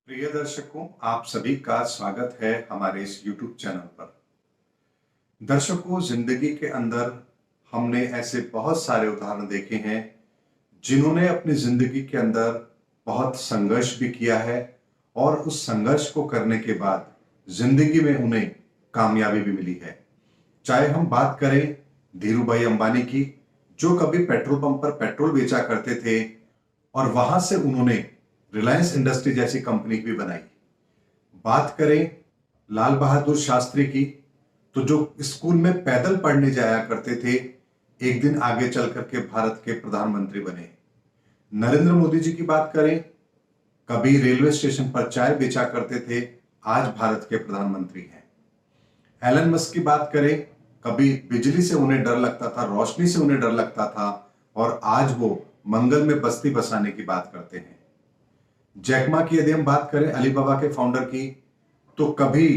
प्रिय दर्शकों, आप सभी का स्वागत है हमारे इस YouTube चैनल पर। दर्शकों, जिंदगी के अंदर हमने ऐसे बहुत सारे उदाहरण देखे हैं जिन्होंने अपनी जिंदगी के अंदर बहुत संघर्ष भी किया है और उस संघर्ष को करने के बाद जिंदगी में उन्हें कामयाबी भी मिली है। चाहे हम बात करें धीरूभाई अंबानी की, जो कभी पेट्रोल पंप पर पेट्रोल बेचा करते थे और वहां से उन्होंने रिलायंस इंडस्ट्री जैसी कंपनी भी बनाई। बात करें लाल बहादुर शास्त्री की, तो जो स्कूल में पैदल पढ़ने जाया करते थे, एक दिन आगे चल करके भारत के प्रधानमंत्री बने। नरेंद्र मोदी जी की बात करें, कभी रेलवे स्टेशन पर चाय बेचा करते थे, आज भारत के प्रधानमंत्री हैं। एलन मस्क की बात करें, कभी बिजली से उन्हें डर लगता था, रोशनी से उन्हें डर लगता था, और आज वो मंगल में बस्ती बसाने की बात करते हैं। जैक मा की यदि हम बात करें, अलीबाबा के फाउंडर की, तो कभी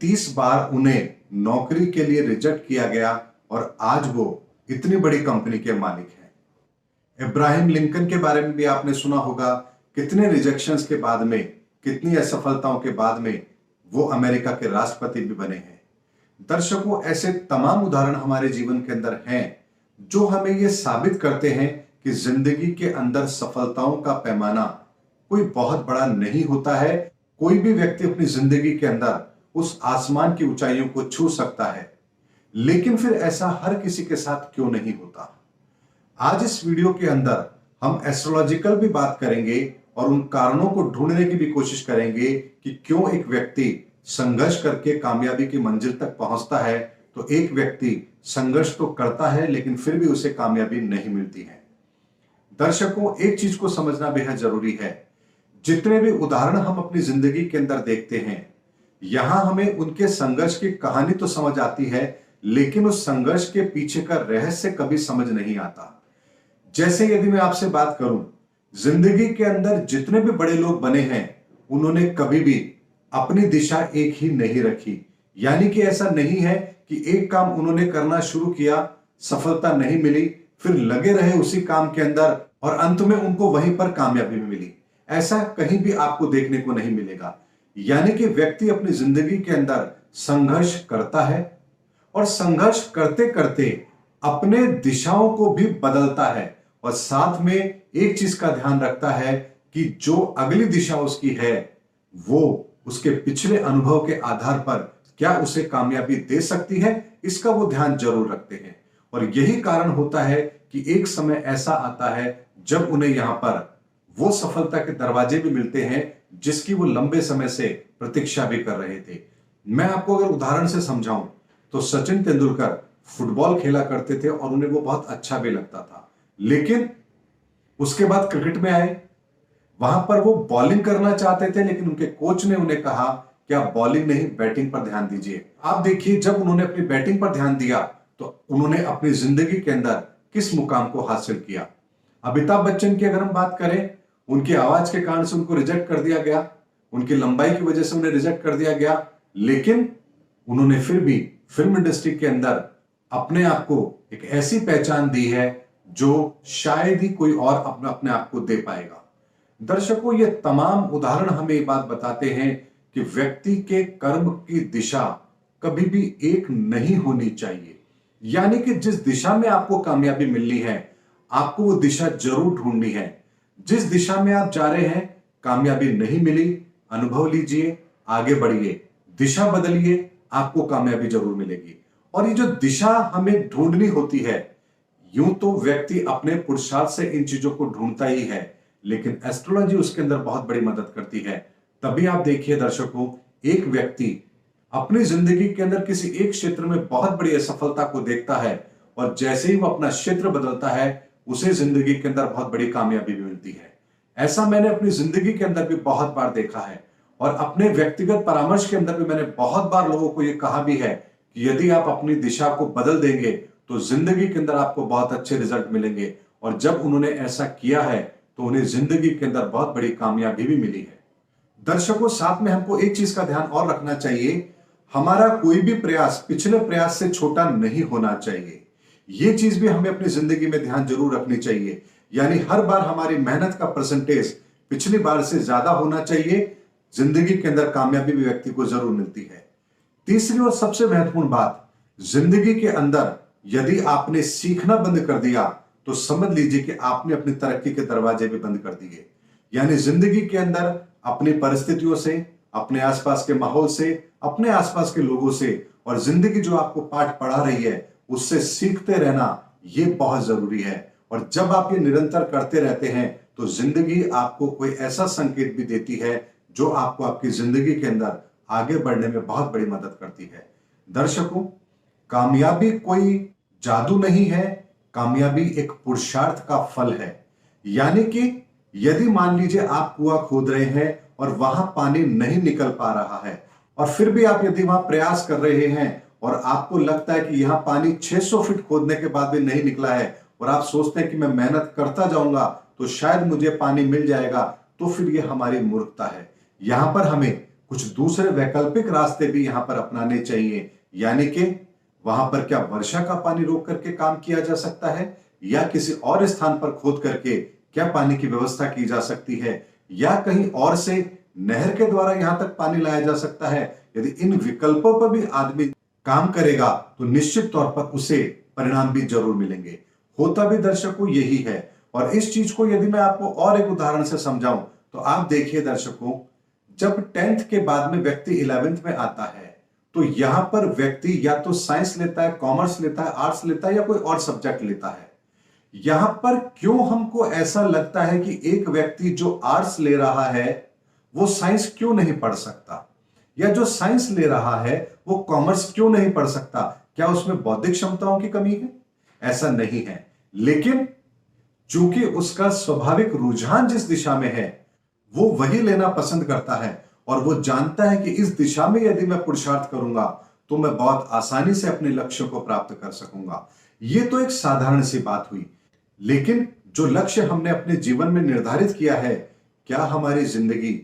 30 बार उन्हें नौकरी के लिए रिजेक्ट किया गया और आज वो इतनी बड़ी कंपनी के मालिक हैं। इब्राहिम लिंकन के बारे में भी आपने सुना होगा, कितने रिजेक्शंस के बाद में, कितनी असफलताओं के बाद में वो अमेरिका के राष्ट्रपति भी बने हैं। दर्शकों, ऐसे तमाम उदाहरण हमारे जीवन के अंदर हैं जो हमें ये साबित करते हैं कि जिंदगी के अंदर सफलताओं का पैमाना कोई बहुत बड़ा नहीं होता है। कोई भी व्यक्ति अपनी जिंदगी के अंदर उस आसमान की ऊंचाइयों को छू सकता है, लेकिन फिर ऐसा हर किसी के साथ क्यों नहीं होता। आज इस वीडियो के अंदर हम एस्ट्रोलॉजिकल भी बात करेंगे और उन कारणों को ढूंढने की भी कोशिश करेंगे कि क्यों एक व्यक्ति संघर्ष करके कामयाबी की मंजिल तक पहुंचता है, तो एक व्यक्ति संघर्ष तो करता है लेकिन फिर भी उसे कामयाबी नहीं मिलती है। दर्शकों, एक चीज को समझना बेहद जरूरी है। जितने भी उदाहरण हम अपनी जिंदगी के अंदर देखते हैं, यहां हमें उनके संघर्ष की कहानी तो समझ आती है, लेकिन उस संघर्ष के पीछे का रहस्य कभी समझ नहीं आता। जैसे यदि मैं आपसे बात करूं, जिंदगी के अंदर जितने भी बड़े लोग बने हैं, उन्होंने कभी भी अपनी दिशा एक ही नहीं रखी। यानी कि ऐसा नहीं है कि एक काम उन्होंने करना शुरू किया, सफलता नहीं मिली, फिर लगे रहे उसी काम के अंदर और अंत में उनको वहीं पर कामयाबी भी मिली। ऐसा कहीं भी आपको देखने को नहीं मिलेगा। यानी कि व्यक्ति अपनी जिंदगी के अंदर संघर्ष करता है और संघर्ष करते करते अपने दिशाओं को भी बदलता है और साथ में एक चीज का ध्यान रखता है कि जो अगली दिशा उसकी है, वो उसके पिछले अनुभव के आधार पर क्या उसे कामयाबी दे सकती है, इसका वो ध्यान जरूर रखते हैं। और यही कारण होता है कि एक समय ऐसा आता है जब उन्हें यहां पर वो सफलता के दरवाजे भी मिलते हैं जिसकी वो लंबे समय से प्रतीक्षा भी कर रहे थे। मैं आपको अगर उदाहरण से समझाऊं, तो सचिन तेंदुलकर फुटबॉल खेला करते थे और उन्हें वो बहुत अच्छा भी लगता था, लेकिन उसके बाद क्रिकेट में आए, वहां पर वो बॉलिंग करना चाहते थे, लेकिन उनके कोच ने उन्हें कहा कि आप बॉलिंग नहीं, बैटिंग पर ध्यान दीजिए। आप देखिए, जब उन्होंने अपनी बैटिंग पर ध्यान दिया तो उन्होंने अपनी जिंदगी के अंदर किस मुकाम को हासिल किया। अमिताभ बच्चन की अगर हम बात करें, उनकी आवाज के कारण से उनको रिजेक्ट कर दिया गया, उनकी लंबाई की वजह से उन्हें रिजेक्ट कर दिया गया, लेकिन उन्होंने फिर भी फिल्म इंडस्ट्री के अंदर अपने आप को एक ऐसी पहचान दी है जो शायद ही कोई और अपने आप को दे पाएगा। दर्शकों, ये तमाम उदाहरण हमें ये बात बताते हैं कि व्यक्ति के कर्म की दिशा कभी भी एक नहीं होनी चाहिए। यानी कि जिस दिशा में आपको कामयाबी मिलनी है, आपको वो दिशा जरूर ढूंढनी है। जिस दिशा में आप जा रहे हैं, कामयाबी नहीं मिली, अनुभव लीजिए, आगे बढ़िए, दिशा बदलिए, आपको कामयाबी जरूर मिलेगी। और ये जो दिशा हमें ढूंढनी होती है, यूं तो व्यक्ति अपने पुरुषार्थ से इन चीजों को ढूंढता ही है, लेकिन एस्ट्रोलॉजी उसके अंदर बहुत बड़ी मदद करती है। तभी आप देखिए दर्शकों, एक व्यक्ति अपनी जिंदगी के अंदर किसी एक क्षेत्र में बहुत बड़ी असफलता को देखता है और जैसे ही वो अपना क्षेत्र बदलता है, उसे जिंदगी के अंदर बहुत बड़ी कामयाबी भी मिलती है। ऐसा मैंने अपनी जिंदगी के अंदर भी बहुत बार देखा है और अपने व्यक्तिगत परामर्श के अंदर भी मैंने बहुत बार लोगों को यह कहा भी है कि यदि आप अपनी दिशा को बदल देंगे तो जिंदगी के अंदर आपको बहुत अच्छे रिजल्ट मिलेंगे। और जब उन्होंने ऐसा किया है तो उन्हें जिंदगी के अंदर बहुत बड़ी कामयाबी भी मिली है। दर्शकों, साथ में हमको एक चीज का ध्यान और रखना चाहिए, हमारा कोई भी प्रयास पिछले प्रयास से छोटा नहीं होना चाहिए। यह चीज भी हमें अपनी जिंदगी में ध्यान जरूर रखनी चाहिए। यानी हर बार हमारी मेहनत का परसेंटेज पिछली बार से ज्यादा होना चाहिए, जिंदगी के अंदर कामयाबी भी व्यक्ति को जरूर मिलती है। तीसरी और सबसे महत्वपूर्ण बात, जिंदगी के अंदर यदि आपने सीखना बंद कर दिया तो समझ लीजिए कि आपने अपनी तरक्की के दरवाजे भी बंद कर दिए। यानी जिंदगी के अंदर अपनी परिस्थितियों से, अपने आसपास के माहौल से, अपने आसपास के लोगों से और जिंदगी जो आपको पाठ पढ़ा रही है उससे सीखते रहना ये बहुत जरूरी है। और जब आप ये निरंतर करते रहते हैं तो जिंदगी आपको कोई ऐसा संकेत भी देती है जो आपको आपकी जिंदगी के अंदर आगे बढ़ने में बहुत बड़ी मदद करती है। दर्शकों, कामयाबी कोई जादू नहीं है, कामयाबी एक पुरुषार्थ का फल है। यानी कि यदि मान लीजिए आप कुआं खोद रहे हैं और वहां पानी नहीं निकल पा रहा है और फिर भी आप यदि वहां प्रयास कर रहे हैं और आपको लगता है कि यहां पानी 600 फीट खोदने के बाद भी नहीं निकला है और आप सोचते हैं कि मैं मेहनत करता जाऊंगा तो शायद मुझे पानी मिल जाएगा, तो फिर यह हमारी मूर्खता है। यहां पर हमें कुछ दूसरे वैकल्पिक रास्ते भी यहां पर अपनाने चाहिए। यानी कि वहां पर क्या वर्षा का पानी रोक करके काम किया जा सकता है या किसी और स्थान पर खोद करके क्या पानी की व्यवस्था की जा सकती है या कहीं और से नहर के द्वारा यहां तक पानी लाया जा सकता है। यदि इन विकल्पों पर भी आदमी काम करेगा तो निश्चित तौर पर उसे परिणाम भी जरूर मिलेंगे। होता भी दर्शकों यही है। और इस चीज को यदि मैं आपको और एक उदाहरण से समझाऊं तो आप देखिए दर्शकों, जब 10th के बाद में व्यक्ति 11th में आता है तो यहां पर व्यक्ति या तो साइंस लेता है, कॉमर्स लेता है, आर्ट्स लेता है या कोई और सब्जेक्ट लेता है। यहां पर क्यों हमको ऐसा लगता है कि एक व्यक्ति जो आर्ट्स ले रहा है वो साइंस क्यों नहीं पढ़ सकता, या जो साइंस ले रहा है वो कॉमर्स क्यों नहीं पढ़ सकता? क्या उसमें बौद्धिक क्षमताओं की कमी है? ऐसा नहीं है, लेकिन चूंकि उसका स्वाभाविक रुझान जिस दिशा में है वो वही लेना पसंद करता है और वो जानता है कि इस दिशा में यदि मैं पुरुषार्थ करूंगा तो मैं बहुत आसानी से अपने लक्ष्यों को प्राप्त कर सकूंगा। ये तो एक साधारण सी बात हुई, लेकिन जो लक्ष्य हमने अपने जीवन में निर्धारित किया है, क्या हमारी जिंदगी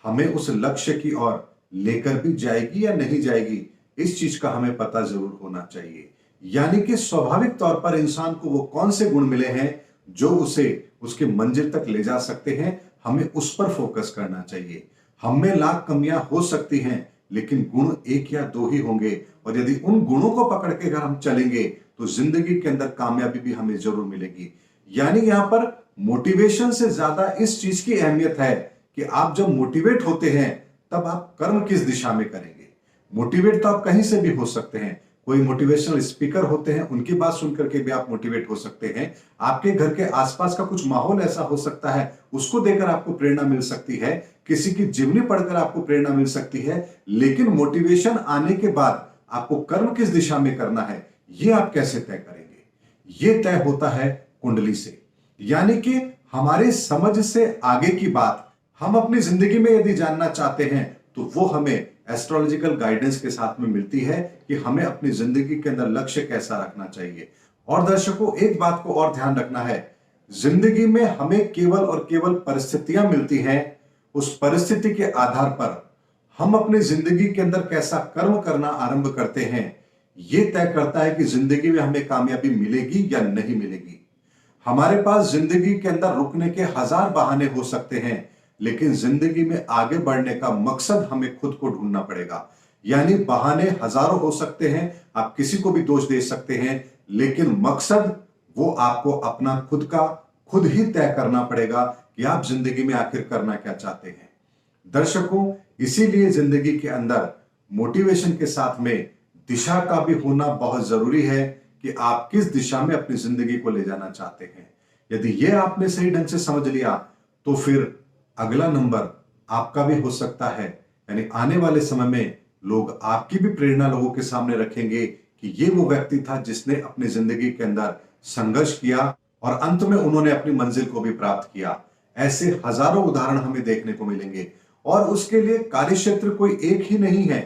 हमें उस लक्ष्य की ओर लेकर भी जाएगी या नहीं जाएगी, इस चीज का हमें पता जरूर होना चाहिए। यानी कि स्वाभाविक तौर पर इंसान को वो कौन से गुण मिले हैं जो उसे उसके मंजिल तक ले जा सकते हैं, हमें उस पर फोकस करना चाहिए। हम में लाख कमियां हो सकती हैं लेकिन गुण एक या दो ही होंगे और यदि उन गुणों को पकड़ के अगर हम चलेंगे तो जिंदगी के अंदर कामयाबी भी हमें जरूर मिलेगी। यानी यहां पर मोटिवेशन से ज्यादा इस चीज की अहमियत है कि आप जब मोटिवेट होते हैं तब आप कर्म किस दिशा में करेंगे। मोटिवेट तो आप कहीं से भी हो सकते हैं, कोई मोटिवेशनल स्पीकर होते हैं उनकी बात सुनकर के भी आप मोटिवेट हो सकते हैं। आपके घर के आसपास का कुछ माहौल ऐसा हो सकता है उसको देखकर आपको प्रेरणा मिल सकती है, किसी की जीवनी पढ़कर आपको प्रेरणा मिल सकती है। लेकिन मोटिवेशन आने के बाद आपको कर्म किस दिशा में करना है ये आप कैसे तय करेंगे? ये तय होता है कुंडली से। यानी कि हमारे समझ से आगे की बात हम अपनी जिंदगी में यदि जानना चाहते हैं तो वो हमें एस्ट्रोलॉजिकल गाइडेंस के साथ में मिलती है कि हमें अपनी जिंदगी के अंदर लक्ष्य कैसा रखना चाहिए। और दर्शकों, एक बात को और ध्यान रखना है, जिंदगी में हमें केवल और केवल परिस्थितियां मिलती हैं। उस परिस्थिति के आधार पर हम अपनी जिंदगी के अंदर कैसा कर्म करना आरंभ करते हैं यह तय करता है कि जिंदगी में हमें कामयाबी मिलेगी या नहीं मिलेगी। हमारे पास जिंदगी के अंदर रुकने के हजार बहाने हो सकते हैं, लेकिन जिंदगी में आगे बढ़ने का मकसद हमें खुद को ढूंढना पड़ेगा। यानी बहाने हजारों हो सकते हैं, आप किसी को भी दोष दे सकते हैं, लेकिन मकसद वो आपको अपना खुद ही तय करना पड़ेगा कि आप जिंदगी में आखिर करना क्या चाहते हैं। दर्शकों, इसीलिए जिंदगी के अंदर मोटिवेशन के साथ में दिशा का भी होना बहुत जरूरी है कि आप किस दिशा में अपनी जिंदगी को ले जाना चाहते हैं। यदि यह आपने सही ढंग से समझ लिया तो फिर अगला नंबर आपका भी हो सकता है। यानी आने वाले समय में लोग आपकी भी प्रेरणा लोगों के सामने रखेंगे कि ये वो व्यक्ति था जिसने अपनी जिंदगी के अंदर संघर्ष किया और अंत में उन्होंने अपनी मंजिल को भी प्राप्त किया। ऐसे हजारों उदाहरण हमें देखने को मिलेंगे और उसके लिए कार्यक्षेत्र कोई एक ही नहीं है।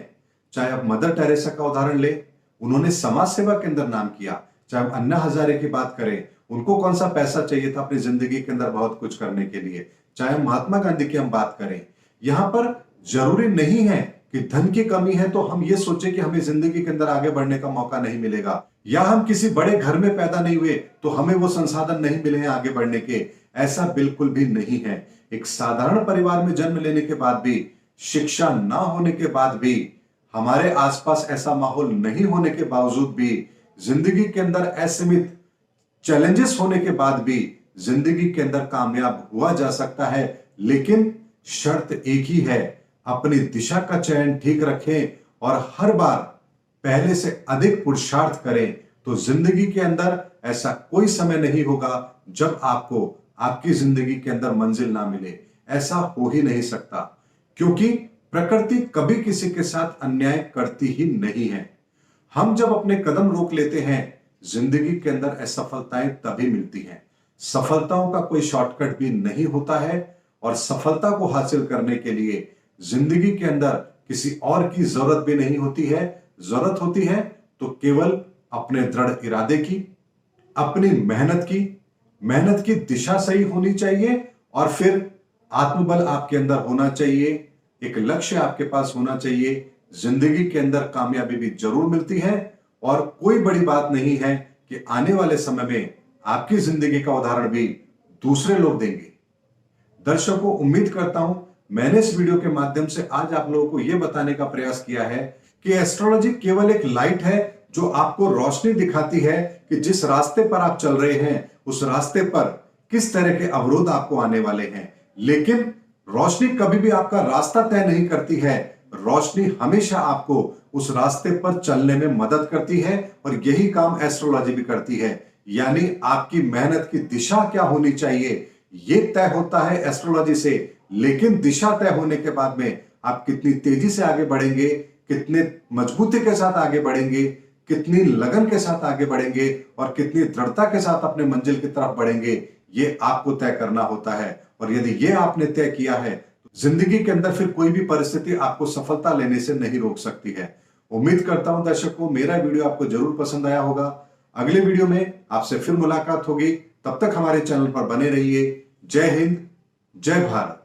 चाहे आप मदर टेरेसा का उदाहरण ले, उन्होंने समाज सेवा के अंदर नाम किया। चाहे हम अन्ना हजारे की बात करें, उनको कौन सा पैसा चाहिए था अपनी जिंदगी के अंदर बहुत कुछ करने के लिए। चाहे हम महात्मा गांधी की हम बात करें, यहां पर जरूरी नहीं है कि धन की कमी है तो हम ये सोचे कि हमें जिंदगी के अंदर आगे बढ़ने का मौका नहीं मिलेगा, या हम किसी बड़े घर में पैदा नहीं हुए तो हमें वो संसाधन नहीं मिले हैं आगे बढ़ने के। ऐसा बिल्कुल भी नहीं है। एक साधारण परिवार में जन्म लेने के बाद भी शिक्षा ना होने के बाद भी, हमारे आसपास ऐसा माहौल नहीं होने के बावजूद भी, जिंदगी के अंदर असीमित चैलेंजेस होने के बाद भी जिंदगी के अंदर कामयाब हुआ जा सकता है। लेकिन शर्त एक ही है, अपनी दिशा का चयन ठीक रखें और हर बार पहले से अधिक पुरुषार्थ करें। तो जिंदगी के अंदर ऐसा कोई समय नहीं होगा जब आपको आपकी जिंदगी के अंदर मंजिल ना मिले। ऐसा हो ही नहीं सकता, क्योंकि प्रकृति कभी किसी के साथ अन्याय करती ही नहीं है। हम जब अपने कदम रोक लेते हैं, जिंदगी के अंदर असफलताएं तभी मिलती हैं। सफलताओं का कोई शॉर्टकट भी नहीं होता है और सफलता को हासिल करने के लिए जिंदगी के अंदर किसी और की जरूरत भी नहीं होती है। जरूरत होती है तो केवल अपने दृढ़ इरादे की, अपनी मेहनत की दिशा सही होनी चाहिए और फिर आत्मबल आपके अंदर होना चाहिए, एक लक्ष्य आपके पास होना चाहिए। जिंदगी के अंदर कामयाबी भी जरूर मिलती है और कोई बड़ी बात नहीं है कि आने वाले समय में आपकी जिंदगी का उदाहरण भी दूसरे लोग देंगे। दर्शकों, उम्मीद करता हूं मैंने इस वीडियो के माध्यम से आज आप लोगों को यह बताने का प्रयास किया है कि एस्ट्रोलॉजी केवल एक लाइट है जो आपको रोशनी दिखाती है कि जिस रास्ते पर आप चल रहे हैं उस रास्ते पर किस तरह के अवरोध आपको आने वाले हैं। लेकिन रोशनी कभी भी आपका रास्ता तय नहीं करती है। रोशनी हमेशा आपको उस रास्ते पर चलने में मदद करती है और यही काम एस्ट्रोलॉजी भी करती है। यानी आपकी मेहनत की दिशा क्या होनी चाहिए ये तय होता है एस्ट्रोलॉजी से, लेकिन दिशा तय होने के बाद में आप कितनी तेजी से आगे बढ़ेंगे, कितने मजबूती के साथ आगे बढ़ेंगे, कितनी लगन के साथ आगे बढ़ेंगे और कितनी दृढ़ता के साथ अपने मंजिल की तरफ बढ़ेंगे, ये आपको तय करना होता है। और यदि ये आपने तय किया है तो जिंदगी के अंदर फिर कोई भी परिस्थिति आपको सफलता लेने से नहीं रोक सकती है। उम्मीद करता हूं दर्शकों मेरा वीडियो आपको जरूर पसंद आया होगा। अगले वीडियो में आपसे फिर मुलाकात होगी, तब तक हमारे चैनल पर बने रहिए। जय हिंद, जय भारत।